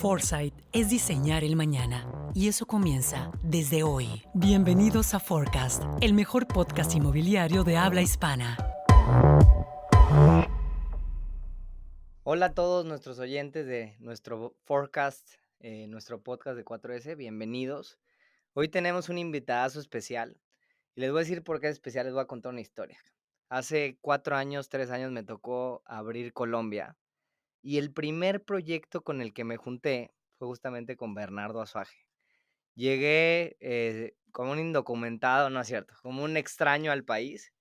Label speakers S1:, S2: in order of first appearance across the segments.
S1: Foresight es diseñar el mañana y eso comienza desde hoy. Bienvenidos a Forecast, el mejor podcast inmobiliario de habla hispana.
S2: Hola a todos nuestros oyentes de nuestro Forecast, nuestro podcast de 4S, bienvenidos. Hoy tenemos un invitadazo especial y les voy a decir por qué es especial, les voy a contar una historia. Hace 4 años, 3 años me tocó abrir Colombia y el primer proyecto con el que me junté fue justamente con Bernardo Azuaje. Llegué como un indocumentado, no es cierto, como un extraño al país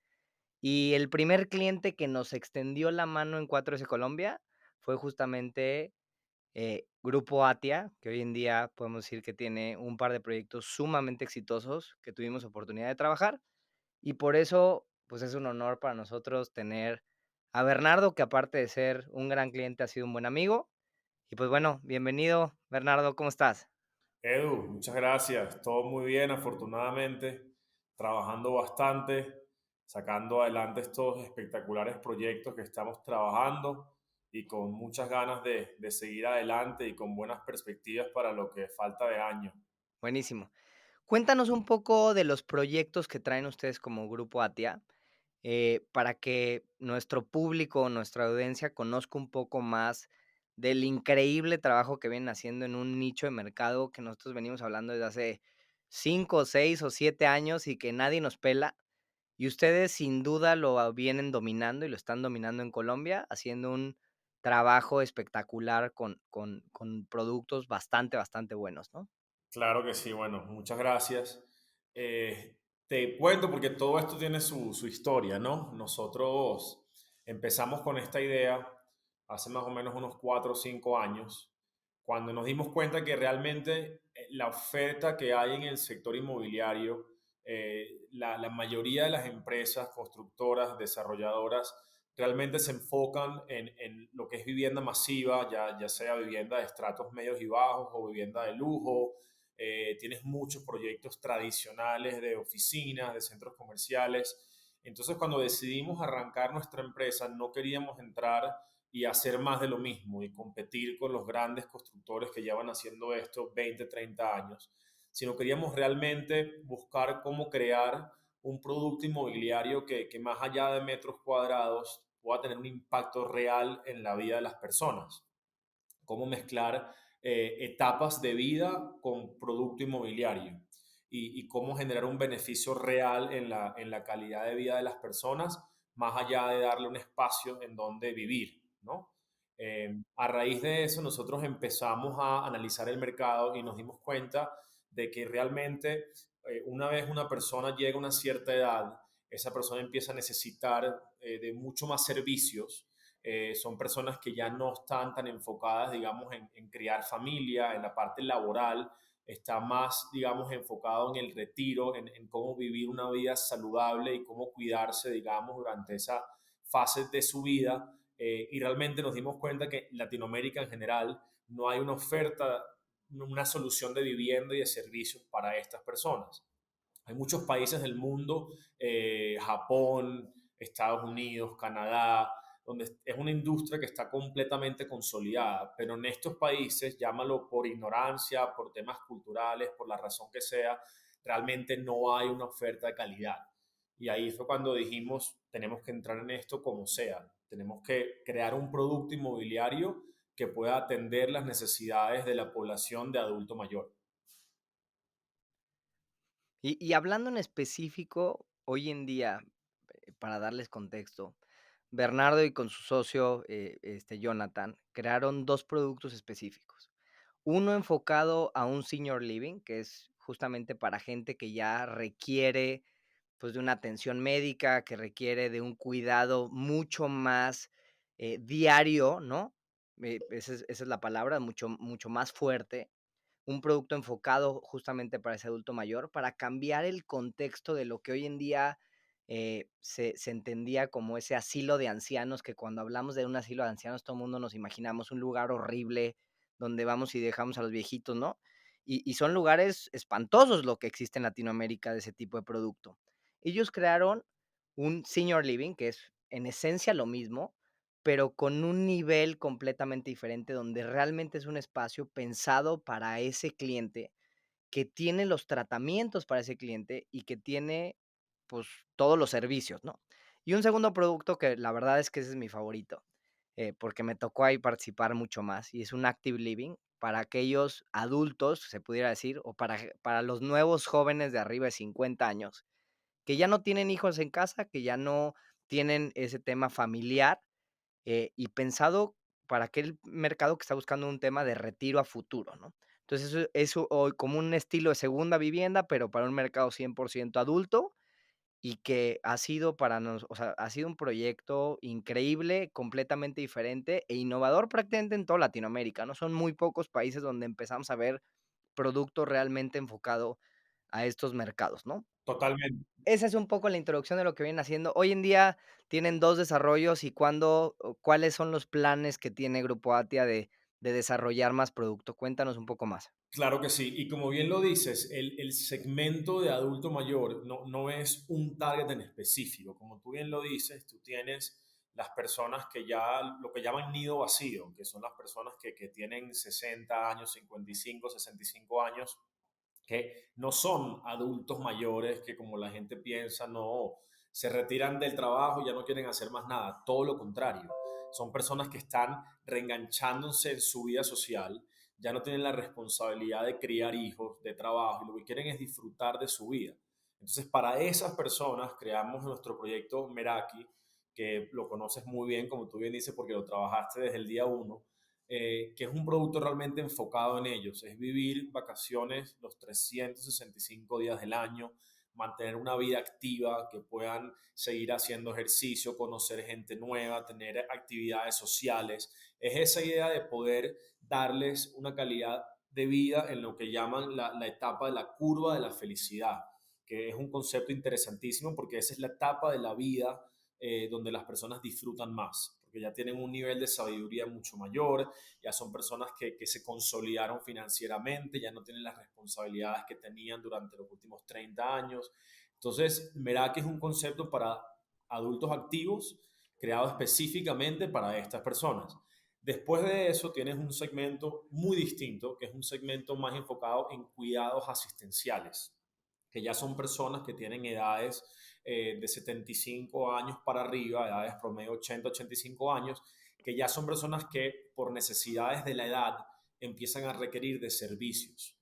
S2: y el primer cliente que nos extendió la mano en 4S Colombia fue justamente Grupo Atia, que hoy en día podemos decir que tiene un par de proyectos sumamente exitosos que tuvimos oportunidad de trabajar. Y por eso, pues es un honor para nosotros tener a Bernardo, que aparte de ser un gran cliente, ha sido un buen amigo. Y pues bueno, bienvenido, Bernardo, ¿cómo estás?
S3: Edu, muchas gracias. Todo muy bien, afortunadamente. Trabajando bastante, sacando adelante estos espectaculares proyectos que estamos trabajando y con muchas ganas de seguir adelante y con buenas perspectivas para lo que falta de año.
S2: Buenísimo. Cuéntanos un poco de los proyectos que traen ustedes como Grupo Atia, para que nuestro público, nuestra audiencia conozca un poco más del increíble trabajo que vienen haciendo en un nicho de mercado que nosotros venimos hablando desde hace 5, 6 o 7 años y que nadie nos pela. Y ustedes sin duda lo vienen dominando y lo están dominando en Colombia, haciendo un trabajo espectacular con productos bastante, bastante buenos, ¿no?
S3: Claro que sí, bueno, muchas gracias. Te cuento porque todo esto tiene su historia, ¿no? Nosotros empezamos con esta idea hace más o menos unos 4 o 5 años, cuando nos dimos cuenta que realmente la oferta que hay en el sector inmobiliario, la mayoría de las empresas constructoras, desarrolladoras, realmente se enfocan en lo que es vivienda masiva, ya sea vivienda de estratos medios y bajos o vivienda de lujo. Tienes muchos proyectos tradicionales de oficinas, de centros comerciales. Entonces, cuando decidimos arrancar nuestra empresa, no queríamos entrar y hacer más de lo mismo y competir con los grandes constructores que llevan haciendo esto 20, 30 años, sino queríamos realmente buscar cómo crear un producto inmobiliario que más allá de metros cuadrados pueda tener un impacto real en la vida de las personas. Cómo mezclar etapas de vida con producto inmobiliario y cómo generar un beneficio real en la calidad de vida de las personas, más allá de darle un espacio en donde vivir, ¿no? A raíz de eso, nosotros empezamos a analizar el mercado y nos dimos cuenta de que realmente una vez una persona llega a una cierta edad, esa persona empieza a necesitar de mucho más servicios. Son personas que ya no están tan enfocadas, digamos, en criar familia, en la parte laboral, está más, digamos, enfocado en el retiro, en cómo vivir una vida saludable y cómo cuidarse, digamos, durante esa fase de su vida. Y realmente nos dimos cuenta que en Latinoamérica en general no hay una oferta, una solución de vivienda y de servicios para estas personas. Hay muchos países del mundo, Japón, Estados Unidos, Canadá, donde es una industria que está completamente consolidada, pero en estos países, llámalo por ignorancia, por temas culturales, por la razón que sea, realmente no hay una oferta de calidad. Y ahí fue cuando dijimos, tenemos que entrar en esto como sea, tenemos que crear un producto inmobiliario que pueda atender las necesidades de la población de adulto mayor.
S2: Y hablando en específico, hoy en día, para darles contexto, Bernardo y con su socio, Jonathan, crearon 2 productos específicos. Uno enfocado a un senior living, que es justamente para gente que ya requiere, pues, de una atención médica, que requiere de un cuidado mucho más, diario, ¿no? Esa es la palabra, mucho más fuerte. Un producto enfocado justamente para ese adulto mayor, para cambiar el contexto de lo que hoy en día se entendía como ese asilo de ancianos, que cuando hablamos de un asilo de ancianos, todo el mundo nos imaginamos un lugar horrible donde vamos y dejamos a los viejitos, ¿no? Y son lugares espantosos lo que existe en Latinoamérica de ese tipo de producto. Ellos crearon un senior living, que es en esencia lo mismo, pero con un nivel completamente diferente, donde realmente es un espacio pensado para ese cliente, que tiene los tratamientos para ese cliente y que tiene, pues, todos los servicios, ¿no? Y un segundo producto que la verdad es que ese es mi favorito, porque me tocó ahí participar mucho más, y es un Active Living para aquellos adultos, se pudiera decir, o para los nuevos jóvenes de arriba de 50 años, que ya no tienen hijos en casa, que ya no tienen ese tema familiar, y pensado para aquel mercado que está buscando un tema de retiro a futuro, ¿no? Entonces, eso hoy como un estilo de segunda vivienda, pero para un mercado 100% adulto y que ha sido para nos o sea, ha sido un proyecto increíble, completamente diferente e innovador prácticamente en toda Latinoamérica, ¿no? Son muy pocos países donde empezamos a ver producto realmente enfocado a estos mercados, ¿no?
S3: Totalmente.
S2: Esa es un poco la introducción de lo que vienen haciendo. Hoy en día tienen 2 desarrollos, ¿y cuándo o cuáles son los planes que tiene Grupo Atia de desarrollar más producto? Cuéntanos un poco más.
S3: Claro que sí, y como bien lo dices, el segmento de adulto mayor no es un target en específico. Como tú bien lo dices, tú tienes las personas que ya, lo que llaman nido vacío, que son las personas que tienen 60 años, 55, 65 años, que no son adultos mayores que como la gente piensa, no, se retiran del trabajo y ya no quieren hacer más nada. Todo lo contrario, son personas que están reenganchándose en su vida social, ya no tienen la responsabilidad de criar hijos, de trabajo, y lo que quieren es disfrutar de su vida. Entonces, para esas personas creamos nuestro proyecto Meraki, que lo conoces muy bien, como tú bien dices, porque lo trabajaste desde el día uno, que es un producto realmente enfocado en ellos. Es vivir vacaciones los 365 días del año, mantener una vida activa, que puedan seguir haciendo ejercicio, conocer gente nueva, tener actividades sociales. Es esa idea de poder darles una calidad de vida en lo que llaman la etapa de la curva de la felicidad, que es un concepto interesantísimo porque esa es la etapa de la vida donde las personas disfrutan más, porque ya tienen un nivel de sabiduría mucho mayor, ya son personas que se consolidaron financieramente, ya no tienen las responsabilidades que tenían durante los últimos 30 años. Entonces, Meraki es un concepto para adultos activos creado específicamente para estas personas. Después de eso, tienes un segmento muy distinto, que es un segmento más enfocado en cuidados asistenciales, que ya son personas que tienen edades de 75 años para arriba, edades promedio 80, 85 años, que ya son personas que por necesidades de la edad empiezan a requerir de servicios,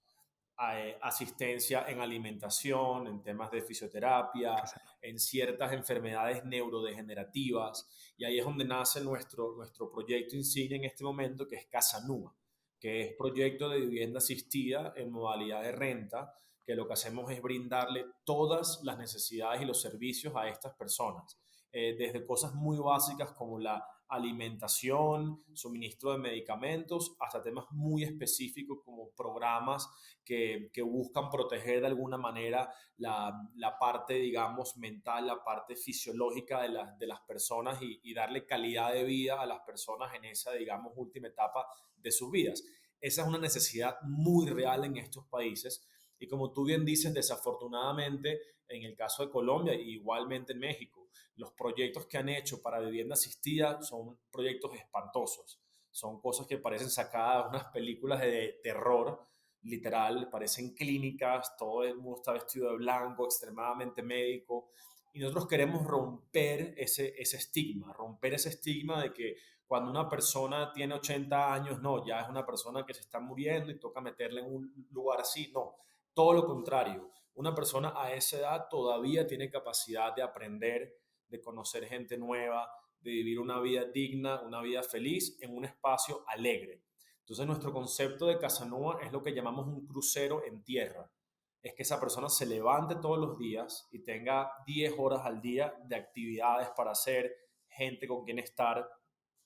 S3: asistencia en alimentación, en temas de fisioterapia,
S2: Casano.
S3: en ciertas enfermedades neurodegenerativas, y ahí es donde nace nuestro proyecto insignia en este momento, que es Casa Nua, que es proyecto de vivienda asistida en modalidad de renta, que lo que hacemos es brindarle todas las necesidades y los servicios a estas personas, desde cosas muy básicas como la alimentación, suministro de medicamentos, hasta temas muy específicos como programas que buscan proteger de alguna manera la parte, digamos, mental, la parte fisiológica de las personas y darle calidad de vida a las personas en esa, digamos, última etapa de sus vidas. Esa es una necesidad muy real en estos países y como tú bien dices, desafortunadamente, en el caso de Colombia e igualmente en México, los proyectos que han hecho para vivienda asistida son proyectos espantosos. Son cosas que parecen sacadas de unas películas de terror, literal, parecen clínicas, todo el mundo está vestido de blanco, extremadamente médico. Y nosotros queremos romper ese estigma de que cuando una persona tiene 80 años, no, ya es una persona que se está muriendo y toca meterla en un lugar así. No, todo lo contrario. Una persona a esa edad todavía tiene capacidad de aprender, de conocer gente nueva, de vivir una vida digna, una vida feliz en un espacio alegre. Entonces nuestro concepto de Casanova es lo que llamamos un crucero en tierra. Es que esa persona se levante todos los días y tenga 10 horas al día de actividades para hacer, gente con quien estar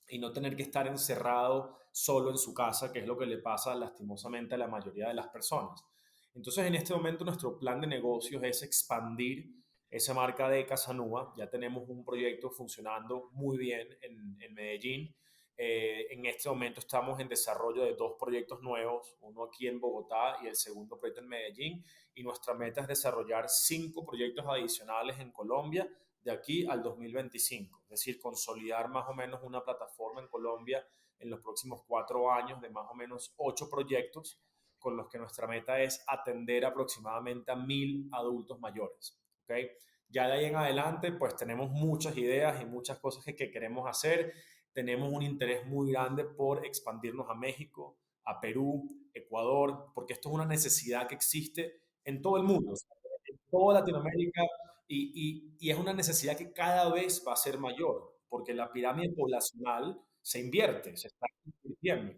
S3: y no tener que estar encerrado solo en su casa, que es lo que le pasa lastimosamente a la mayoría de las personas. Entonces, en este momento nuestro plan de negocios es expandir esa marca de Casanova. Ya tenemos un proyecto funcionando muy bien en Medellín. En este momento estamos en desarrollo de dos proyectos nuevos, uno aquí en Bogotá y el segundo proyecto en Medellín. Y nuestra meta es desarrollar 5 proyectos adicionales en Colombia de aquí al 2025. Es decir, consolidar más o menos una plataforma en Colombia en los próximos 4 años de más o menos 8 proyectos con los que nuestra meta es atender aproximadamente a 1.000 adultos mayores. ¿Okay? Ya de ahí en adelante, pues tenemos muchas ideas y muchas cosas que queremos hacer. Tenemos un interés muy grande por expandirnos a México, a Perú, Ecuador, porque esto es una necesidad que existe en todo el mundo, o sea, en toda Latinoamérica, y es una necesidad que cada vez va a ser mayor, porque la pirámide poblacional se invierte, se está invirtiendo.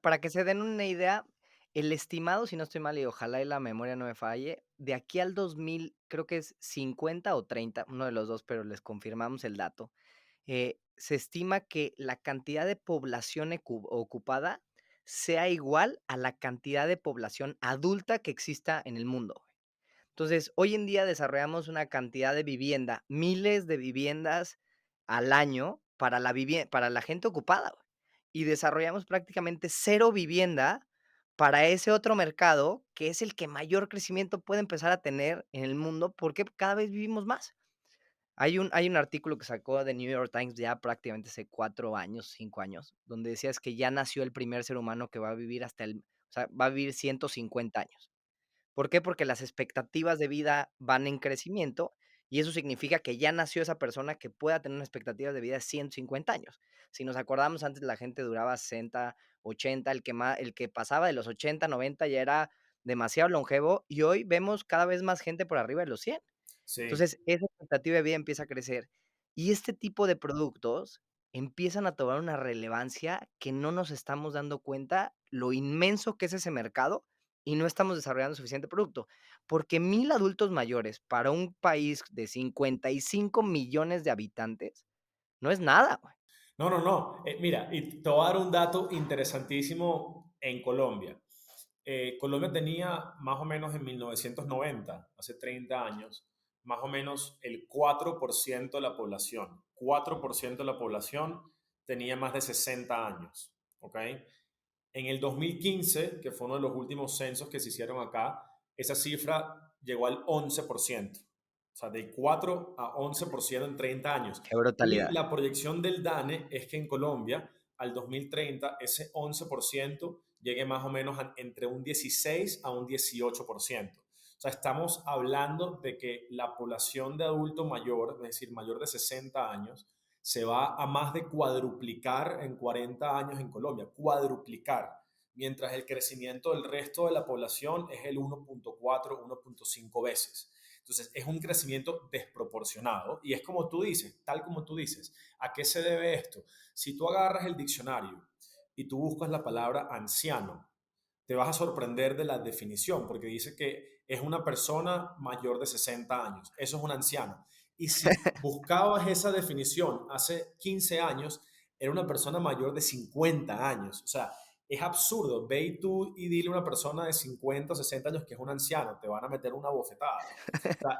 S2: Para que se den una idea, el estimado, si no estoy mal, y ojalá y la memoria no me falle, de aquí al 2000, creo que es 50 o 30, uno de los dos, pero les confirmamos el dato. Se estima que la cantidad de población ocupada sea igual a la cantidad de población adulta que exista en el mundo. Entonces, hoy en día desarrollamos una cantidad de vivienda, miles de viviendas al año para para la gente ocupada, güey. Y desarrollamos prácticamente cero vivienda para ese otro mercado, que es el que mayor crecimiento puede empezar a tener en el mundo, porque cada vez vivimos más. Hay un artículo que sacó de New York Times ya prácticamente hace 4 años, 5 años, donde decía es que ya nació el primer ser humano que va a vivir o sea, va a vivir 150 años. ¿Por qué? Porque las expectativas de vida van en crecimiento y eso significa que ya nació esa persona que pueda tener una expectativa de vida de 150 años. Si nos acordamos, antes la gente duraba 60, 80, el que pasaba de los 80, 90 ya era demasiado longevo y hoy vemos cada vez más gente por arriba de los 100.
S3: Sí.
S2: Entonces, esa expectativa de vida empieza a crecer y este tipo de productos empiezan a tomar una relevancia que no nos estamos dando cuenta lo inmenso que es ese mercado y no estamos desarrollando suficiente producto, porque 1,000 adultos mayores para un país de 55 millones de habitantes no es nada, güey.
S3: No, no, no. Mira, y te voy a dar un dato interesantísimo en Colombia. Colombia tenía más o menos en 1990, hace 30 años, más o menos el 4% de la población. 4% de la población tenía más de 60 años. ¿Ok? En el 2015, que fue uno de los últimos censos que se hicieron acá, esa cifra llegó al 11%. O sea, de 4 a 11% en 30 años.
S2: Qué
S3: Y
S2: brutalidad.
S3: la proyección del DANE es que en Colombia, al 2030, ese 11% llegue más o menos entre un 16 a un 18%. O sea, estamos hablando de que la población de adulto mayor, es decir, mayor de 60 años, se va a más de cuadruplicar en 40 años en Colombia, cuadruplicar, mientras el crecimiento del resto de la población es el 1.4, 1.5 veces. Entonces, es un crecimiento desproporcionado y es como tú dices, tal como tú dices. ¿A qué se debe esto? Si tú agarras el diccionario y tú buscas la palabra anciano, te vas a sorprender de la definición, porque dice que es una persona mayor de 60 años. Eso es un anciano. Y si buscabas esa definición hace 15 años, era una persona mayor de 50 años. O sea, es absurdo. Ve y tú y dile a una persona de 50 o 60 años que es un anciano, te van a meter una bofetada. O sea,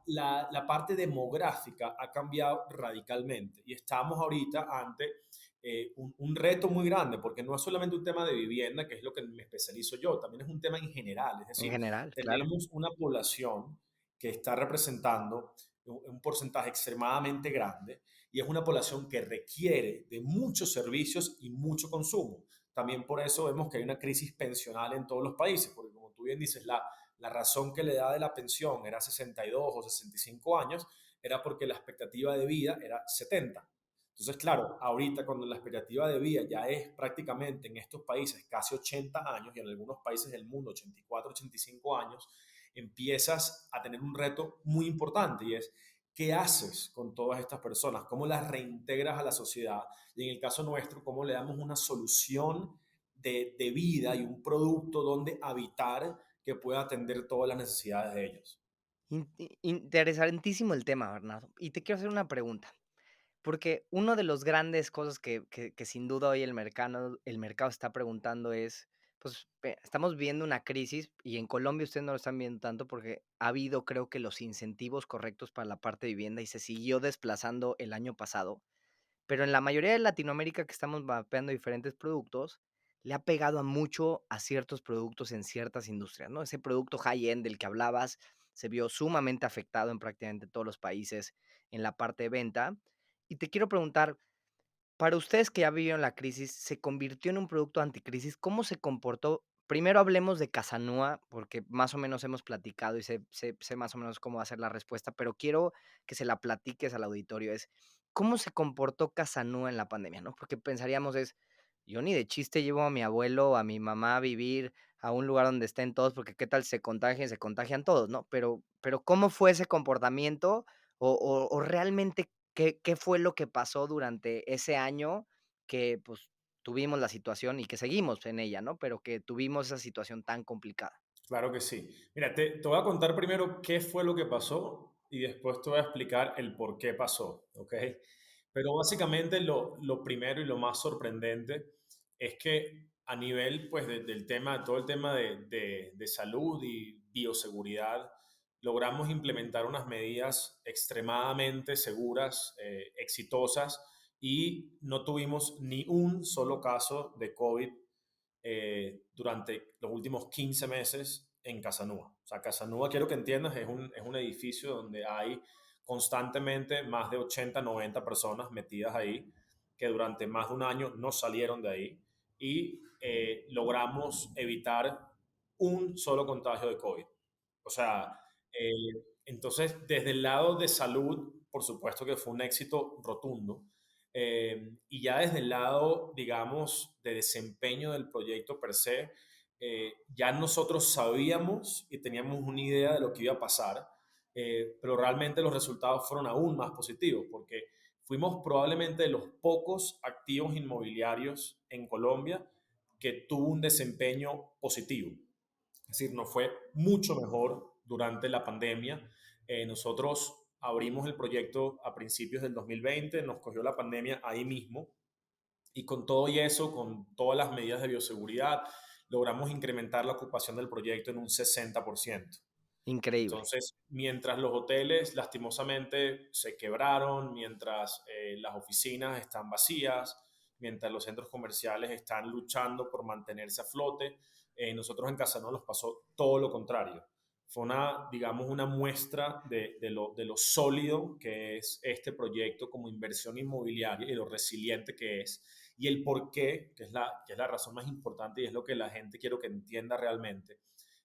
S3: la parte demográfica ha cambiado radicalmente y estamos ahorita ante un reto muy grande, porque no es solamente un tema de vivienda, que es lo que me especializo yo, también es un tema en general. Es
S2: En
S3: decir,
S2: general, claro.
S3: tenemos una población que está representando un porcentaje extremadamente grande y es una población que requiere de muchos servicios y mucho consumo. También por eso vemos que hay una crisis pensional en todos los países, porque como tú bien dices, la razón que le da de la pensión era 62 o 65 años, era porque la expectativa de vida era 70. Entonces, claro, ahorita cuando la expectativa de vida ya es prácticamente en estos países casi 80 años y en algunos países del mundo 84, 85 años, empiezas a tener un reto muy importante y es qué haces con todas estas personas, cómo las reintegras a la sociedad y en el caso nuestro, cómo le damos una solución de vida y un producto donde habitar que pueda atender todas las necesidades de ellos.
S2: Interesantísimo el tema, Bernardo. Y te quiero hacer una pregunta. Porque uno de los grandes cosas que sin duda hoy el mercado está preguntando es, pues, estamos viendo una crisis y en Colombia ustedes no lo están viendo tanto porque ha habido, creo que los incentivos correctos para la parte de vivienda y se siguió desplazando el año pasado. Pero en la mayoría de Latinoamérica que estamos mapeando diferentes productos, le ha pegado a mucho a ciertos productos en ciertas industrias, ¿no? Ese producto high-end del que hablabas, se vio sumamente afectado en prácticamente todos los países en la parte de venta. Y te quiero preguntar, para ustedes que ya vivieron la crisis, ¿se convirtió en un producto anticrisis? ¿Cómo se comportó? Primero hablemos de Casanúa, porque más o menos hemos platicado y sé más o menos cómo va a ser la respuesta, pero quiero que se la platiques al auditorio. ¿Cómo se comportó Casanúa en la pandemia, no? Porque pensaríamos yo ni de chiste llevo a mi abuelo o a mi mamá a vivir a un lugar donde estén todos, porque qué tal se contagian todos, ¿no? Pero ¿cómo fue ese comportamiento? O realmente ¿qué fue lo que pasó durante ese año que, pues, tuvimos la situación y que seguimos en ella, ¿no? Pero que tuvimos esa situación tan complicada.
S3: Claro que sí. Mira, te voy a contar primero qué fue lo que pasó y después te voy a explicar el por qué pasó, ¿ok? Pero básicamente lo primero y lo más sorprendente es que a nivel pues, del tema, todo el tema de salud y bioseguridad, logramos implementar unas medidas extremadamente seguras, exitosas, y no tuvimos ni un solo caso de COVID durante los últimos 15 meses en Casanúa. O sea, Casanúa, quiero que entiendas, es un edificio donde hay constantemente más de 80, 90 personas metidas ahí, que durante más de un año no salieron de ahí, y logramos evitar un solo contagio de COVID. O sea, entonces, desde el lado de salud, por supuesto que fue un éxito rotundo. Y ya desde el lado, digamos, de desempeño del proyecto per se, ya nosotros sabíamos y teníamos una idea de lo que iba a pasar, pero realmente los resultados fueron aún más positivos, porque fuimos probablemente de los pocos activos inmobiliarios en Colombia que tuvo un desempeño positivo. Es decir, nos fue mucho mejor durante la pandemia. Nosotros abrimos el proyecto a principios del 2020, nos cogió la pandemia ahí mismo, y con todo y eso, con todas las medidas de bioseguridad, logramos incrementar la ocupación del proyecto en un 60%.
S2: Increíble.
S3: Entonces, mientras los hoteles lastimosamente se quebraron, mientras las oficinas están vacías, mientras los centros comerciales están luchando por mantenerse a flote, nosotros en Casanova nos pasó todo lo contrario. Fue una, digamos, una muestra de lo sólido que es este proyecto como inversión inmobiliaria y lo resiliente que es, y el por qué, que es la razón más importante y es lo que la gente quiero que entienda realmente,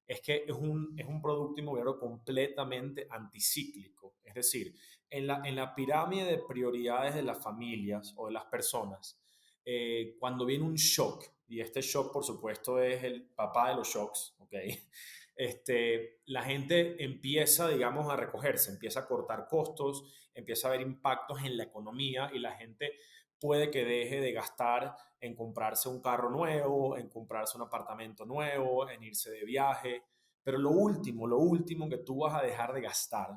S3: es que es un producto inmobiliario completamente anticíclico. Es decir, en la pirámide de prioridades de las familias o de las personas, cuando viene un shock, y este shock por supuesto es el papá de los shocks, ¿ok? La gente empieza, digamos, a recogerse, empieza a cortar costos, empieza a haber impactos en la economía, y la gente puede que deje de gastar en comprarse un carro nuevo, en comprarse un apartamento nuevo, en irse de viaje. Pero lo último que tú vas a dejar de gastar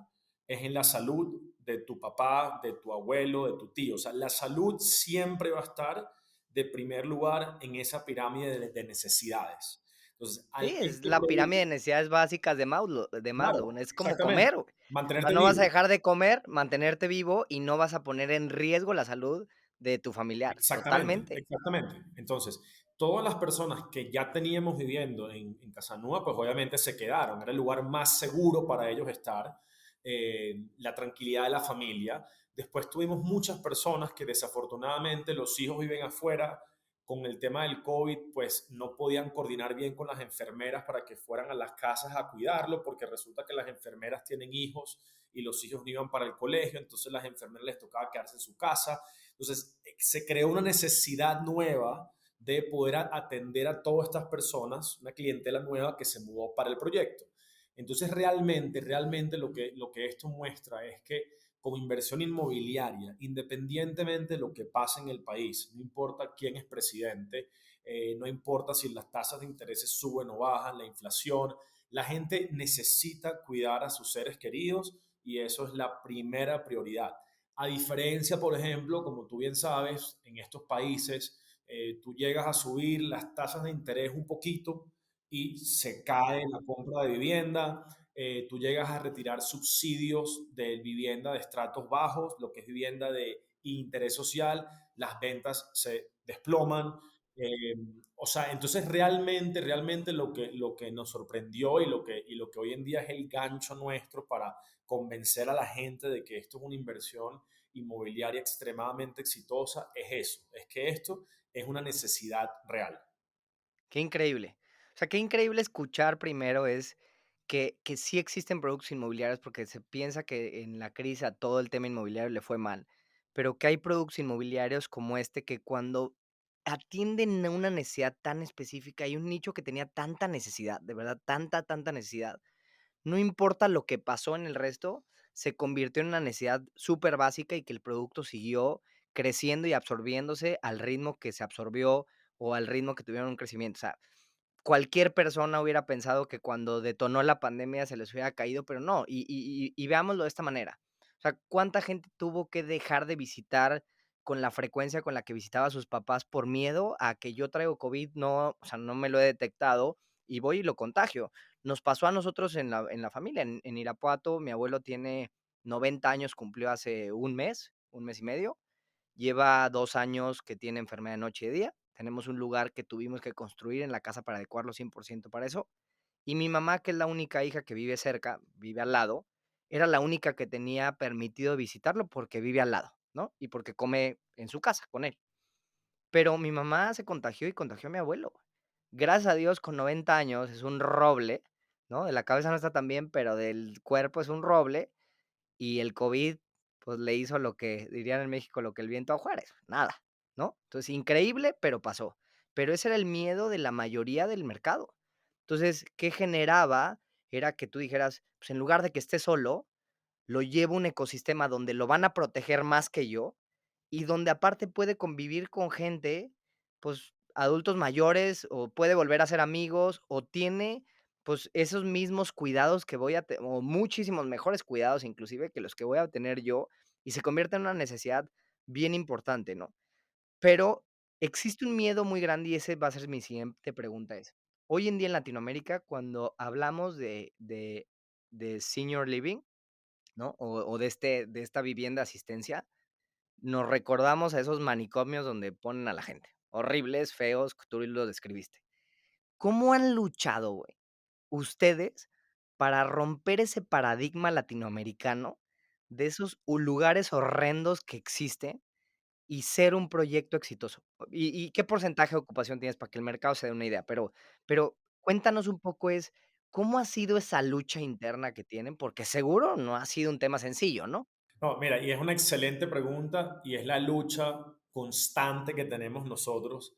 S3: es en la salud de tu papá, de tu abuelo, de tu tío. O sea, la salud siempre va a estar de primer lugar en esa pirámide de necesidades. Entonces,
S2: Sí, es
S3: este
S2: la pirámide de
S3: producto,
S2: necesidades básicas de
S3: claro,
S2: Maslow, es como
S3: exactamente,
S2: comer, güey. O sea,
S3: mantenerte
S2: no vas a
S3: vivo.
S2: dejar de comer, mantenerte vivo y no vas a poner en riesgo la salud de tu familiar,
S3: Exactamente,
S2: totalmente.
S3: exactamente. Entonces, todas las personas que ya teníamos viviendo en Casanúa, pues obviamente se quedaron. Era el lugar más seguro para ellos estar, la tranquilidad de la familia. Después tuvimos muchas personas que desafortunadamente los hijos viven afuera. Con el tema del COVID, pues no podían coordinar bien con las enfermeras para que fueran a las casas a cuidarlo, porque resulta que las enfermeras tienen hijos y los hijos no iban para el colegio, entonces las enfermeras les tocaba quedarse en su casa. Entonces, se creó una necesidad nueva de poder atender a todas estas personas, una clientela nueva que se mudó para el proyecto. Entonces, realmente lo que esto muestra es que como inversión inmobiliaria, independientemente de lo que pase en el país, no importa quién es presidente, no importa si las tasas de intereses suben o bajan, la inflación, la gente necesita cuidar a sus seres queridos, y eso es la primera prioridad. A diferencia, por ejemplo, como tú bien sabes, en estos países tú llegas a subir las tasas de interés un poquito y se cae la compra de vivienda. Tú llegas a retirar subsidios de vivienda de estratos bajos, lo que es vivienda de interés social, las ventas se desploman. Eh, o sea, entonces realmente lo que nos sorprendió y lo que hoy en día es el gancho nuestro para convencer a la gente de que esto es una inversión inmobiliaria extremadamente exitosa es eso, es que esto es una necesidad real.
S2: Qué increíble. O sea, qué increíble escuchar primero es que sí existen productos inmobiliarios porque se piensa que en la crisis a todo el tema inmobiliario le fue mal, pero que hay productos inmobiliarios como este que cuando atienden a una necesidad tan específica y un nicho que tenía tanta necesidad, de verdad, tanta necesidad, no importa lo que pasó en el resto, se convirtió en una necesidad súper básica y que el producto siguió creciendo y absorbiéndose al ritmo que se absorbió o al ritmo que tuvieron un crecimiento. O sea, cualquier persona hubiera pensado que cuando detonó la pandemia se les hubiera caído, pero no, y veámoslo de esta manera. O sea, ¿cuánta gente tuvo que dejar de visitar con la frecuencia con la que visitaba a sus papás por miedo a que yo traigo COVID? No, o sea, no me lo he detectado y voy y lo contagio. Nos pasó a nosotros en la familia, en Irapuato, mi abuelo tiene 90 años, cumplió hace un mes y medio, lleva 2 años que tiene enfermedad de noche y de día. Tenemos un lugar que tuvimos que construir en la casa para adecuarlo 100% para eso. Y mi mamá, que es la única hija que vive cerca, vive al lado, era la única que tenía permitido visitarlo porque vive al lado, ¿no? Y porque come en su casa con él. Pero mi mamá se contagió y contagió a mi abuelo. Gracias a Dios, con 90 años, es un roble, ¿no? De la cabeza no está tan bien, pero del cuerpo es un roble y el COVID, pues, le hizo lo que dirían en México, lo que el viento a Juárez, nada, ¿no? Entonces, increíble, pero pasó. Pero ese era el miedo de la mayoría del mercado. Entonces, ¿qué generaba? Era que tú dijeras, pues, en lugar de que esté solo, lo llevo a un ecosistema donde lo van a proteger más que yo, y donde aparte puede convivir con gente, pues, adultos mayores, o puede volver a ser amigos, o tiene, pues, esos mismos cuidados que voy a o muchísimos mejores cuidados, inclusive, que los que voy a tener yo, y se convierte en una necesidad bien importante, ¿no? Pero existe un miedo muy grande, y ese va a ser mi siguiente pregunta es, hoy en día en Latinoamérica, cuando hablamos de senior living, ¿no? O de esta vivienda asistencia, nos recordamos a esos manicomios donde ponen a la gente, horribles, feos, tú lo describiste. ¿Cómo han luchado, güey, ustedes para romper ese paradigma latinoamericano de esos lugares horrendos que existen y ser un proyecto exitoso? ¿Y qué porcentaje de ocupación tienes para que el mercado se dé una idea? Pero cuéntanos un poco ¿cómo ha sido esa lucha interna que tienen? Porque seguro no ha sido un tema sencillo, ¿no?
S3: No, mira, y es una excelente pregunta y es la lucha constante que tenemos nosotros.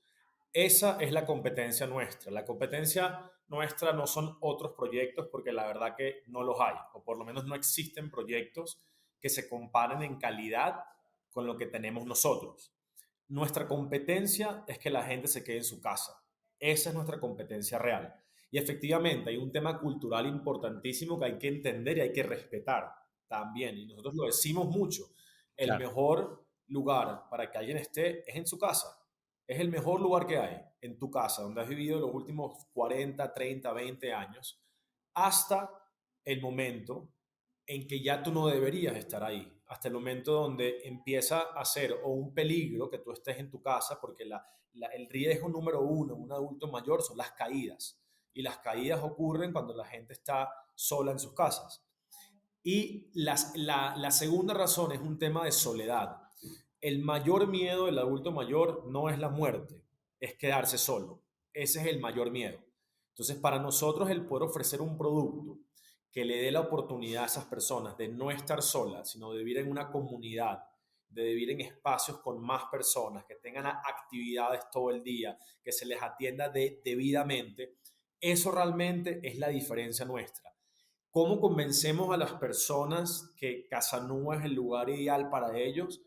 S3: Esa es la competencia nuestra. La competencia nuestra no son otros proyectos porque la verdad que no los hay, o por lo menos no existen proyectos que se comparen en calidad con lo que tenemos nosotros. Nuestra competencia es que la gente se quede en su casa. Esa es nuestra competencia real. Y efectivamente hay un tema cultural importantísimo que hay que entender y hay que respetar también. Y nosotros lo decimos mucho. El
S2: Claro.
S3: mejor lugar para que alguien esté es en su casa. Es el mejor lugar que hay, en tu casa, donde has vivido los últimos 40, 30, 20 años, hasta el momento en que ya tú no deberías estar ahí, hasta el momento donde empieza a ser o un peligro que tú estés en tu casa, porque el riesgo número uno en un adulto mayor son las caídas, y las caídas ocurren cuando la gente está sola en sus casas. Y la segunda razón es un tema de soledad. El mayor miedo del adulto mayor no es la muerte, es quedarse solo. Ese es el mayor miedo. Entonces, para nosotros el poder ofrecer un producto que le dé la oportunidad a esas personas de no estar solas, sino de vivir en una comunidad, de vivir en espacios con más personas, que tengan actividades todo el día, que se les atienda debidamente, eso realmente es la diferencia nuestra. ¿Cómo convencemos a las personas que Casanova es el lugar ideal para ellos?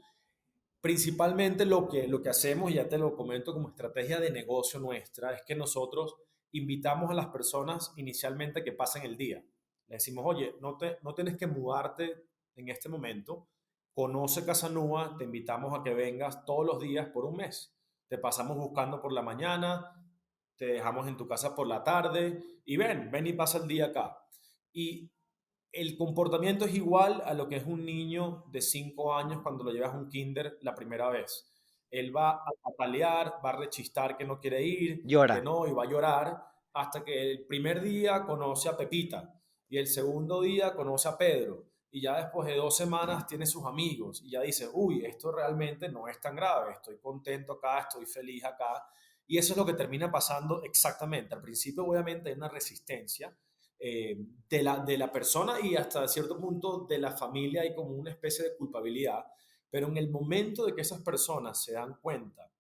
S3: Principalmente lo que hacemos, y ya te lo comento como estrategia de negocio nuestra, es que nosotros invitamos a las personas inicialmente que pasen el día. Le decimos, oye, no tienes que mudarte en este momento, conoce Casanova, te invitamos a que vengas todos los días por un mes. Te pasamos buscando por la mañana, te dejamos en tu casa por la tarde y ven y pasa el día acá. Y el comportamiento es igual a lo que es un niño de 5 años cuando lo llevas a un kinder la primera vez. Él va a patalear, va a rechistar que no quiere ir, que
S2: Llora.
S3: no, y va a llorar hasta que el primer día conoce a Pepita y el segundo día conoce a Pedro y ya después de 2 semanas tiene sus amigos y ya dice, uy, esto realmente no es tan grave, estoy contento acá, estoy feliz acá. Y eso es lo que termina pasando exactamente. Al principio obviamente hay una resistencia de la persona y hasta cierto punto de la familia hay como una especie de culpabilidad, pero en el momento de que esas personas se dan cuenta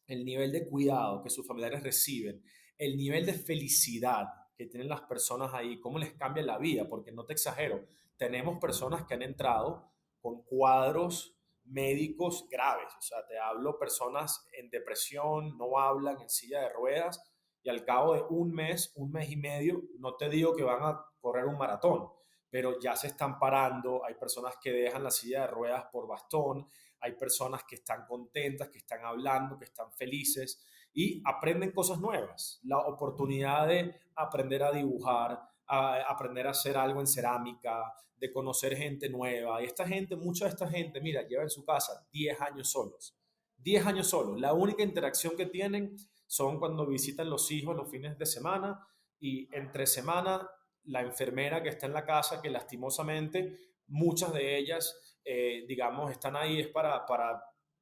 S3: el nivel de cuidado que sus familiares reciben, el nivel de felicidad que tienen las personas ahí, cómo les cambia la vida, porque no te exagero, tenemos personas que han entrado con cuadros médicos graves, o sea, te hablo personas en depresión, no hablan, en silla de ruedas, y al cabo de un mes y medio, no te digo que van a correr un maratón, pero ya se están parando, hay personas que dejan la silla de ruedas por bastón, hay personas que están contentas, que están hablando, que están felices y aprenden cosas nuevas. La oportunidad de aprender a dibujar, a aprender a hacer algo en cerámica, de conocer gente nueva. Y esta gente, mucha de esta gente, mira, lleva en su casa 10 años solos. 10 años solos. La única interacción que tienen son cuando visitan los hijos los fines de semana y entre semana la enfermera que está en la casa, que lastimosamente muchas de ellas, digamos, están ahí es para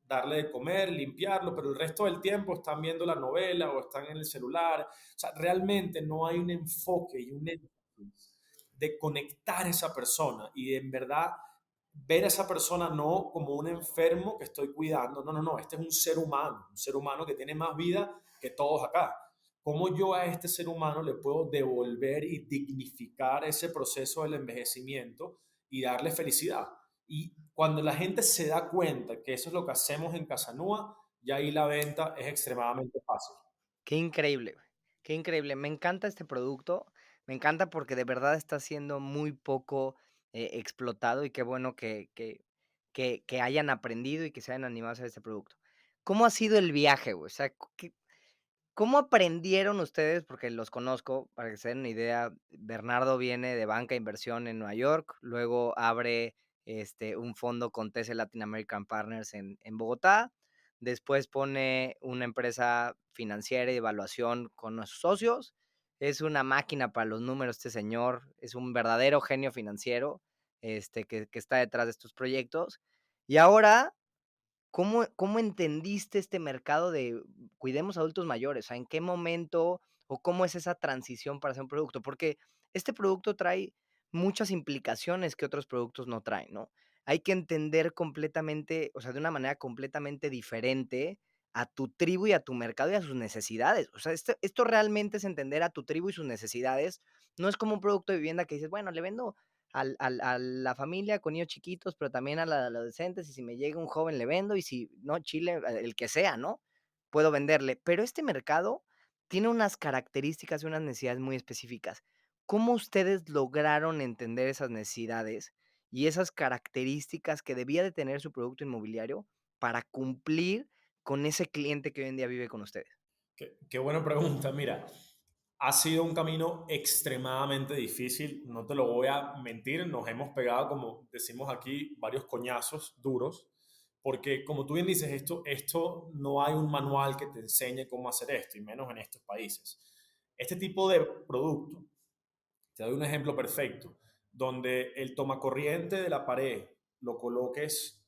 S3: darle de comer, limpiarlo, pero el resto del tiempo están viendo la novela o están en el celular. O sea, realmente no hay un enfoque y un énfasis de conectar a esa persona y de, en verdad ver a esa persona no como un enfermo que estoy cuidando, no, no, no, este es un ser humano que tiene más vida que todos acá. ¿Cómo yo a este ser humano le puedo devolver y dignificar ese proceso del envejecimiento y darle felicidad? Y cuando la gente se da cuenta que eso es lo que hacemos en Casanúa, ya ahí la venta es extremadamente fácil.
S2: Qué increíble, güey, qué increíble. Me encanta este producto, me encanta porque de verdad está siendo muy poco, explotado y qué bueno que hayan aprendido y que se hayan animado a hacer este producto. ¿Cómo ha sido el viaje, güey? O sea, ¿cómo aprendieron ustedes? Porque los conozco, para que se den una idea, Bernardo viene de banca de inversión en Nueva York, luego abre un fondo con TC Latin American Partners en Bogotá, después pone una empresa financiera y de evaluación con nuestros socios, es una máquina para los números este señor, es un verdadero genio financiero que está detrás de estos proyectos. Y ahora ¿cómo entendiste este mercado de cuidemos adultos mayores? O sea, ¿en qué momento o cómo es esa transición para hacer un producto? Porque este producto trae muchas implicaciones que otros productos no traen, ¿no? Hay que entender completamente, o sea, de una manera completamente diferente a tu tribu y a tu mercado y a sus necesidades. O sea, esto realmente es entender a tu tribu y sus necesidades. No es como un producto de vivienda que dices, bueno, le vendo a la familia con niños chiquitos, pero también a la adolescentes, y si me llega un joven le vendo, y si no, chile, el que sea, ¿no? Puedo venderle. Pero este mercado tiene unas características y unas necesidades muy específicas. ¿Cómo ustedes lograron entender esas necesidades y esas características que debía de tener su producto inmobiliario para cumplir con ese cliente que hoy en día vive con ustedes?
S3: Qué buena pregunta. Mira, ha sido un camino extremadamente difícil, no te lo voy a mentir, nos hemos pegado, como decimos aquí, varios coñazos duros, porque como tú bien dices, esto no hay un manual que te enseñe cómo hacer esto, y menos en estos países. Este tipo de producto, te doy un ejemplo perfecto, donde el tomacorriente de la pared lo coloques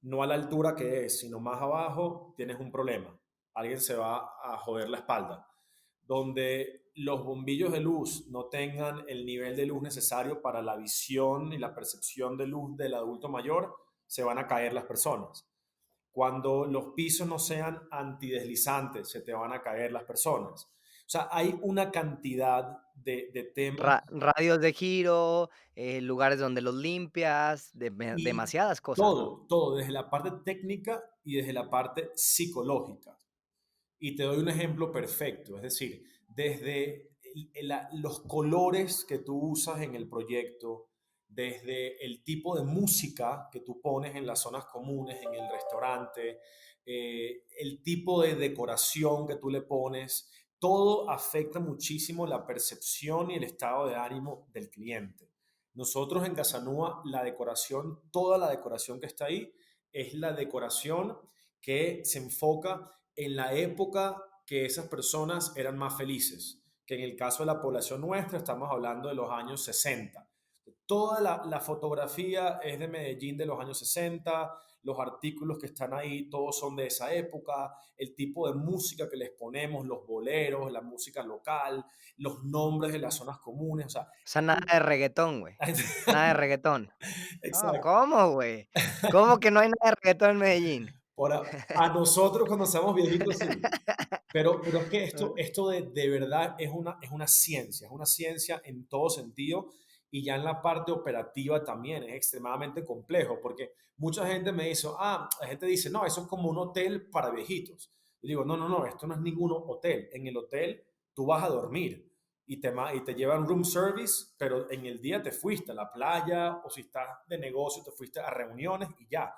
S3: no a la altura que es, sino más abajo, tienes un problema. Alguien se va a joder la espalda. Donde los bombillos de luz no tengan el nivel de luz necesario para la visión y la percepción de luz del adulto mayor, se van a caer las personas. Cuando los pisos no sean antideslizantes, se te van a caer las personas. O sea, hay una cantidad de temas
S2: Radios de giro, lugares donde los limpias,
S3: y
S2: demasiadas cosas, ¿no?
S3: todo, desde la parte técnica y desde la parte psicológica. Y te doy un ejemplo perfecto, es decir, desde los colores que tú usas en el proyecto, desde el tipo de música que tú pones en las zonas comunes, en el restaurante, el tipo de decoración que tú le pones, todo afecta muchísimo la percepción y el estado de ánimo del cliente. Nosotros en Casanúa, la decoración, toda la decoración que está ahí, es la decoración que se enfoca en la época que esas personas eran más felices, que en el caso de la población nuestra estamos hablando de los años 60. Toda la fotografía es de Medellín de los años 60, los artículos que están ahí, todos son de esa época, el tipo de música que les ponemos, los boleros, la música local, los nombres de las zonas comunes, o sea,
S2: O sea, nada de reggaetón, güey. Nada de reggaetón. No,
S3: exacto.
S2: ¿cómo, güey? ¿Cómo que no hay nada de reggaetón en Medellín?
S3: A nosotros cuando seamos viejitos, sí. Pero es que
S2: Ah,
S3: esto de verdad es una ciencia en todo sentido y ya en la parte operativa también es extremadamente complejo porque mucha gente me dice, la gente dice, no, eso es como un hotel para viejitos. Yo digo, no, no, no, esto no es ningún hotel. En el hotel tú vas a dormir y te llevan room service, pero en el día te fuiste a la playa o si estás de negocio te fuiste a reuniones y ya.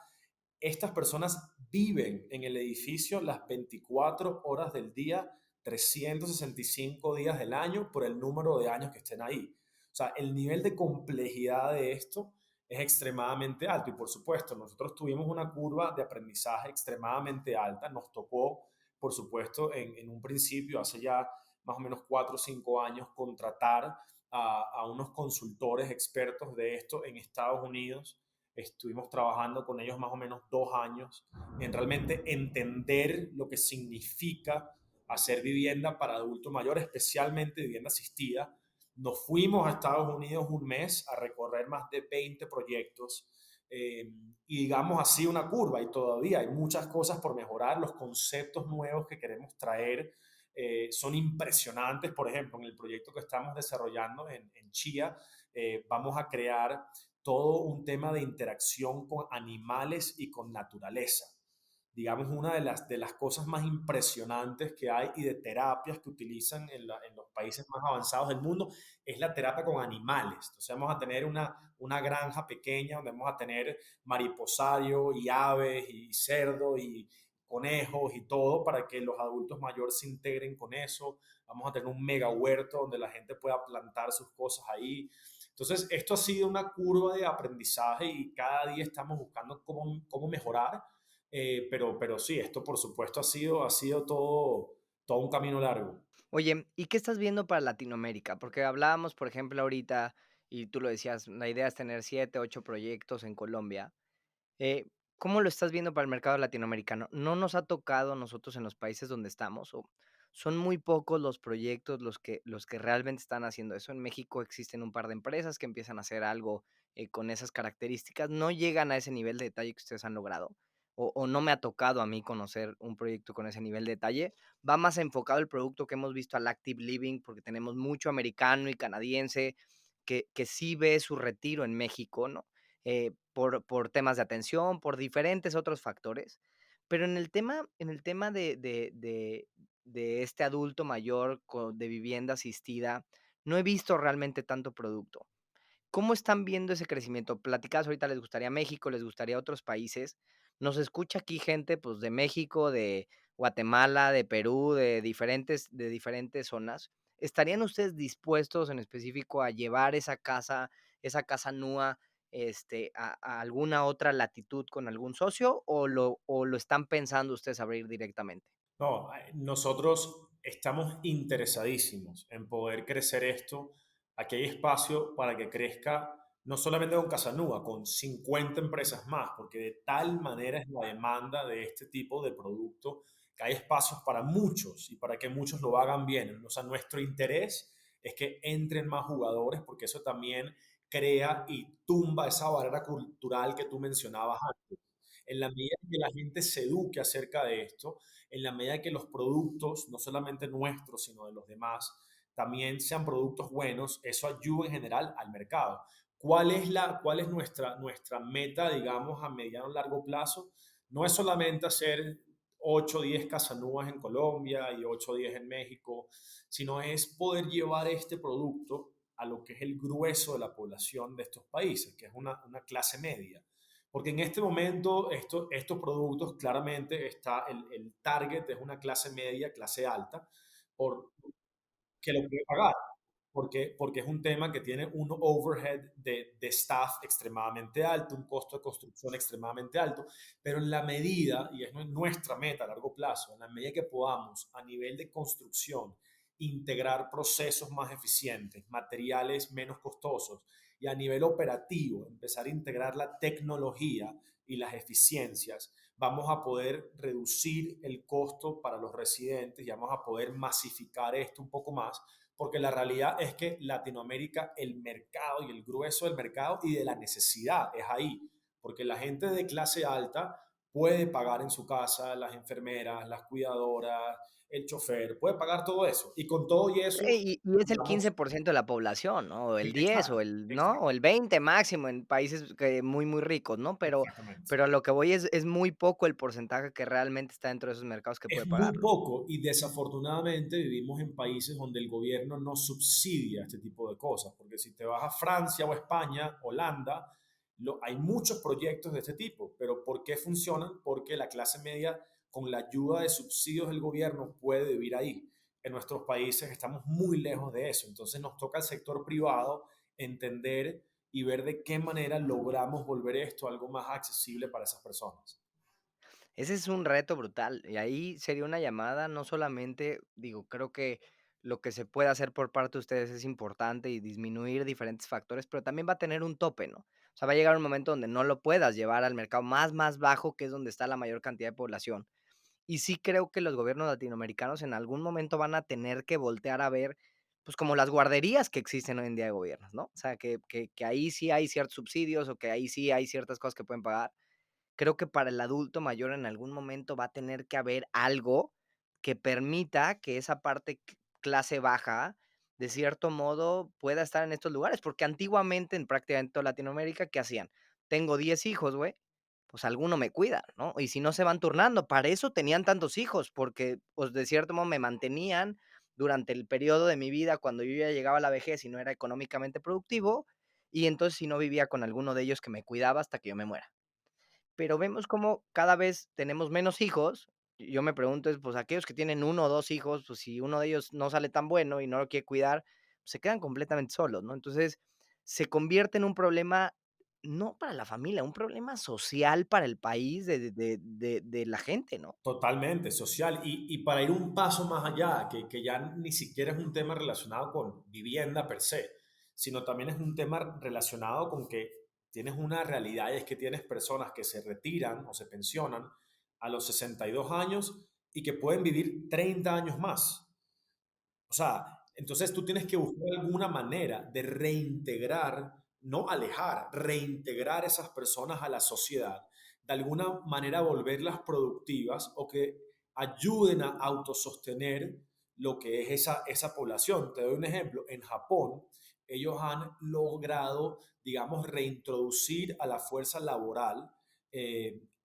S3: Estas personas viven en el edificio las 24 horas del día, 365 días del año por el número de años que estén ahí. O sea, el nivel de complejidad de esto es extremadamente alto y por supuesto nosotros tuvimos una curva de aprendizaje extremadamente alta. Nos tocó, por supuesto, en un principio, hace ya más o menos 4 o 5 años, contratar a unos consultores expertos de esto en Estados Unidos. Estuvimos trabajando con ellos más o menos 2 años en realmente entender lo que significa hacer vivienda para adultos mayores, especialmente vivienda asistida. Nos fuimos a Estados Unidos un mes a recorrer más de 20 proyectos y digamos así una curva y todavía hay muchas cosas por mejorar. Los conceptos nuevos que queremos traer son impresionantes. Por ejemplo, en el proyecto que estamos desarrollando en Chía, vamos a crear todo un tema de interacción con animales y con naturaleza. Digamos, una de las cosas más impresionantes que hay y de terapias que utilizan en los países más avanzados del mundo es la terapia con animales. Entonces vamos a tener una granja pequeña donde vamos a tener mariposario y aves y cerdo y conejos y todo para que los adultos mayores se integren con eso. Vamos a tener un mega huerto donde la gente pueda plantar sus cosas ahí. Entonces, esto ha sido una curva de aprendizaje y cada día estamos buscando cómo mejorar, pero sí, esto por supuesto ha sido todo un camino largo.
S2: Oye, ¿y qué estás viendo para Latinoamérica? Porque hablábamos, por ejemplo, ahorita, y tú lo decías, la idea es tener 7, 8 proyectos en Colombia. Eh, ¿Cómo lo estás viendo para el mercado latinoamericano? ¿No nos ha tocado a nosotros en los países donde estamos? ¿O son muy pocos los proyectos los que realmente están haciendo eso? En México existen un par de empresas que empiezan a hacer algo con esas características. ¿No llegan a ese nivel de detalle que ustedes han logrado? O no me ha tocado a mí conocer un proyecto con ese nivel de detalle. Va más enfocado el producto que hemos visto al Active Living, porque tenemos mucho americano y canadiense que sí ve su retiro en México, ¿no? Por temas de atención, por diferentes otros factores. Pero en el tema de este adulto mayor de vivienda asistida, no he visto realmente tanto producto. ¿Cómo están viendo ese crecimiento? Platicabas ahorita, les gustaría México, les gustaría otros países. Nos escucha aquí gente, pues, de México, de Guatemala, de Perú, de diferentes zonas. ¿Estarían ustedes dispuestos en específico a llevar esa casa NUA, a alguna otra latitud con algún socio, o lo están pensando ustedes abrir directamente?
S3: No, nosotros estamos interesadísimos en poder crecer esto. Aquí hay espacio para que crezca no solamente con Casanúa, con 50 empresas más, porque de tal manera es la demanda de este tipo de producto que hay espacios para muchos y para que muchos lo hagan bien. O sea, nuestro interés es que entren más jugadores porque eso también crea y tumba esa barrera cultural que tú mencionabas antes. En la medida que la gente se eduque acerca de esto, en la medida que los productos, no solamente nuestros, sino de los demás, también sean productos buenos, eso ayuda en general al mercado. Cuál es nuestra meta, digamos, a mediano y largo plazo? No es solamente hacer 8 o 10 casanúas en Colombia y 8 o 10 en México, sino es poder llevar este producto a lo que es el grueso de la población de estos países, que es una clase media. Porque en este momento estos productos claramente el target es una clase media, clase alta, por, que lo puede pagar. porque es un tema que tiene un overhead de staff extremadamente alto, un costo de construcción extremadamente alto, pero en la medida, y es nuestra meta a largo plazo, en la medida que podamos a nivel de construcción integrar procesos más eficientes, materiales menos costosos y a nivel operativo empezar a integrar la tecnología y las eficiencias, vamos a poder reducir el costo para los residentes y vamos a poder masificar esto un poco más, porque la realidad es que Latinoamérica, el mercado y el grueso del mercado y de la necesidad es ahí, porque la gente de clase alta puede pagar en su casa, las enfermeras, las cuidadoras, el chofer, puede pagar todo eso. Y con todo y eso,
S2: Y es el
S3: digamos,
S2: 15% de la población, ¿no? O el 10 o
S3: exacto,
S2: el, ¿no? O
S3: exacto,
S2: el 20 máximo en países que muy, muy ricos, ¿no?
S3: exactamente.
S2: Pero a lo que voy es muy poco el porcentaje que realmente está dentro de esos mercados que
S3: Es
S2: puede
S3: muy
S2: pagarlo.
S3: poco y desafortunadamente vivimos en países donde el gobierno no subsidia este tipo de cosas, porque si te vas a Francia o España, Holanda, hay muchos proyectos de este tipo, pero ¿por qué funcionan? Porque la clase media con la ayuda de subsidios del gobierno puede vivir ahí. En nuestros países estamos muy lejos de eso, entonces nos toca al sector privado entender y ver de qué manera logramos volver esto algo más accesible para esas personas.
S2: Ese es un reto brutal. Y ahí sería una llamada, no solamente, digo, creo que lo que se puede hacer por parte de ustedes es importante y disminuir diferentes factores, pero también va a tener un tope, ¿no? O sea, va a llegar un momento donde no lo puedas llevar al mercado más bajo, que es donde está la mayor cantidad de población. Y sí creo que los gobiernos latinoamericanos en algún momento van a tener que voltear a ver, pues como las guarderías que existen hoy en día de gobiernos, ¿no? O sea, que ahí sí hay ciertos subsidios o que ahí sí hay ciertas cosas que pueden pagar. Creo que para el adulto mayor en algún momento va a tener que haber algo que permita que esa parte clase baja, de cierto modo, pueda estar en estos lugares, porque antiguamente en prácticamente toda Latinoamérica, ¿qué hacían? Tengo 10 hijos, güey, pues alguno me cuida, ¿no? Y si no se van turnando, para eso tenían tantos hijos, porque pues de cierto modo me mantenían durante el periodo de mi vida cuando yo ya llegaba a la vejez y no era económicamente productivo, y entonces si no vivía con alguno de ellos que me cuidaba hasta que yo me muera. Pero vemos cómo cada vez tenemos menos hijos. Y yo me pregunto, pues aquellos que tienen uno o dos hijos, pues si uno de ellos no sale tan bueno y no lo quiere cuidar, pues se quedan completamente solos, ¿no? Entonces se convierte en un problema, no para la familia, un problema social para el país de la gente, ¿no?
S3: Totalmente, social. Y para ir un paso más allá, que ya ni siquiera es un tema relacionado con vivienda per se, sino también es un tema relacionado con que tienes una realidad y es que tienes personas que se retiran o se pensionan a los 62 años y que pueden vivir 30 años más. O sea, entonces tú tienes que buscar alguna manera de reintegrar, no alejar, reintegrar esas personas a la sociedad, de alguna manera volverlas productivas o que ayuden a autosostener lo que es esa población. Te doy un ejemplo. En Japón, ellos han logrado, digamos, reintroducir a la fuerza laboral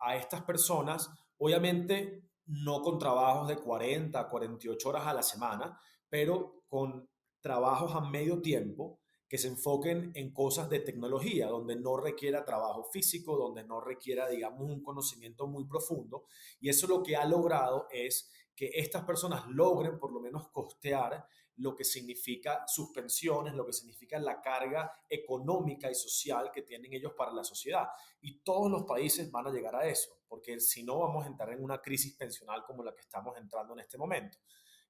S3: a estas personas, obviamente no con trabajos de 40, 48 horas a la semana, pero con trabajos a medio tiempo que se enfoquen en cosas de tecnología, donde no requiera trabajo físico, donde no requiera, digamos, un conocimiento muy profundo. Y eso lo que ha logrado es que estas personas logren por lo menos costear lo que significa sus pensiones, lo que significa la carga económica y social que tienen ellos para la sociedad. Y todos los países van a llegar a eso, porque si no vamos a entrar en una crisis pensional como la que estamos entrando en este momento.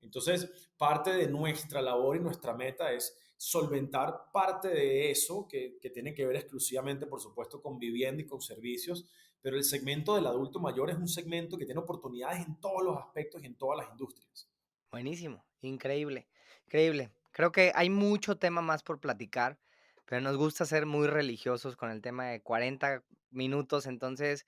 S3: Entonces, parte de nuestra labor y nuestra meta es solventar parte de eso que tiene que ver exclusivamente, por supuesto, con vivienda y con servicios, pero el segmento del adulto mayor es un segmento que tiene oportunidades en todos los aspectos y en todas las industrias.
S2: Buenísimo, increíble, increíble. Creo que hay mucho tema más por platicar, pero nos gusta ser muy religiosos con el tema de 40 minutos. Entonces,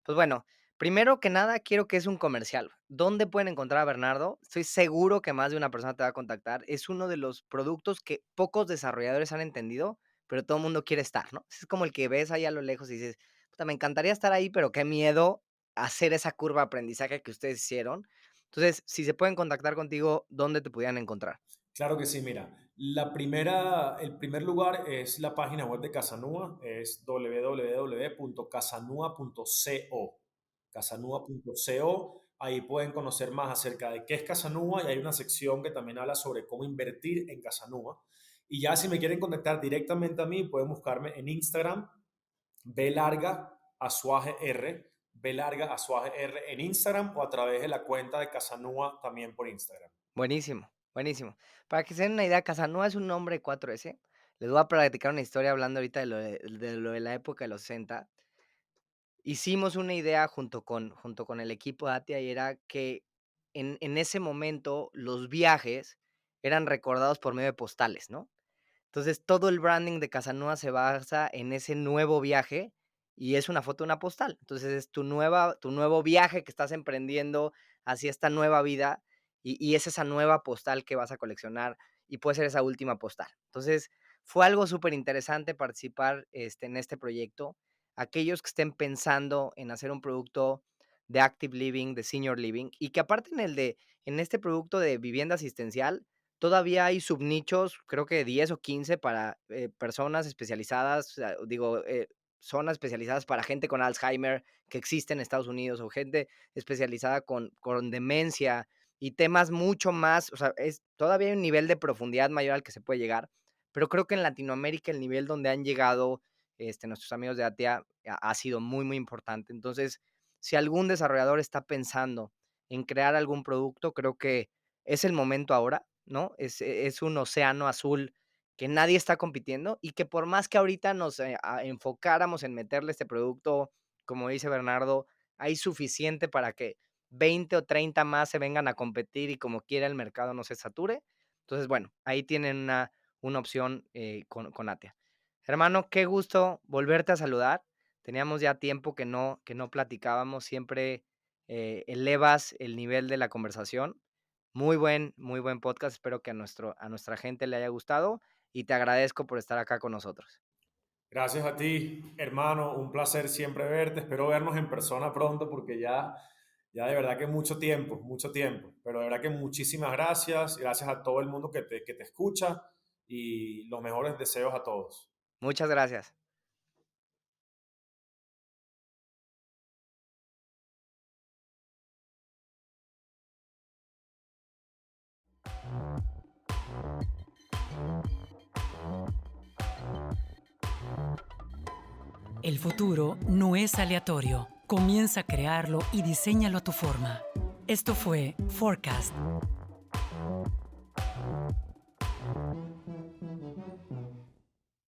S2: pues bueno, primero que nada quiero que es un comercial. ¿Dónde pueden encontrar a Bernardo? Estoy seguro que más de una persona te va a contactar. Es uno de los productos que pocos desarrolladores han entendido, pero todo el mundo quiere estar, ¿no? Es como el que ves ahí a lo lejos y dices, puta, me encantaría estar ahí, pero qué miedo hacer esa curva de aprendizaje que ustedes hicieron. Entonces, si se pueden contactar contigo, ¿dónde te pudieran encontrar?
S3: Claro que sí, mira, el primer lugar es la página web de Casanua, es www.casanua.co. Casanua.co, ahí pueden conocer más acerca de qué es Casanua y hay una sección que también habla sobre cómo invertir en Casanua. Y ya si me quieren contactar directamente a mí, pueden buscarme en Instagram, B larga Azuaje R, B larga Azuaje R en Instagram o a través de la cuenta de Casanua también por Instagram.
S2: Buenísimo, buenísimo. Para que se den una idea, Casanova es un nombre 4S. Les voy a platicar una historia hablando ahorita de lo de la época de los 60. Hicimos una idea junto con el equipo de Atia y era que en ese momento los viajes eran recordados por medio de postales, ¿no? Entonces, todo el branding de Casanova se basa en ese nuevo viaje y es una foto de una postal. Entonces, es tu nuevo viaje que estás emprendiendo hacia esta nueva vida y es esa nueva postal que vas a coleccionar y puede ser esa última postal. Entonces, fue algo súper interesante participar en este proyecto. Aquellos que estén pensando en hacer un producto de active living, de senior living, y que aparte en este producto de vivienda asistencial, todavía hay subnichos, creo que 10 o 15 para, personas especializadas, o sea, digo, zonas especializadas para gente con Alzheimer que existe en Estados Unidos, o gente especializada con demencia y temas mucho más, o sea, todavía hay un nivel de profundidad mayor al que se puede llegar, pero creo que en Latinoamérica el nivel donde han llegado, nuestros amigos de Atea ha sido muy, muy importante. Entonces, si algún desarrollador está pensando en crear algún producto, creo que es el momento ahora, ¿no? Es un océano azul que nadie está compitiendo y que por más que ahorita nos enfocáramos en meterle este producto, como dice Bernardo, hay suficiente para que 20 o 30 más se vengan a competir y como quiera el mercado no se sature. Entonces, bueno, ahí tienen una opción con Atea. Hermano, qué gusto volverte a saludar. Teníamos ya tiempo que no platicábamos, siempre elevas el nivel de la conversación. Muy buen podcast. Espero que a nuestra gente le haya gustado y te agradezco por estar acá con nosotros.
S3: Gracias a ti, hermano. Un placer siempre verte. Espero vernos en persona pronto porque ya de verdad que mucho tiempo, mucho tiempo. Pero de verdad que muchísimas gracias. Gracias a todo el mundo que te escucha y los mejores deseos a todos.
S2: Muchas gracias.
S1: El futuro no es aleatorio. Comienza a crearlo y diséñalo a tu forma. Esto fue Forecast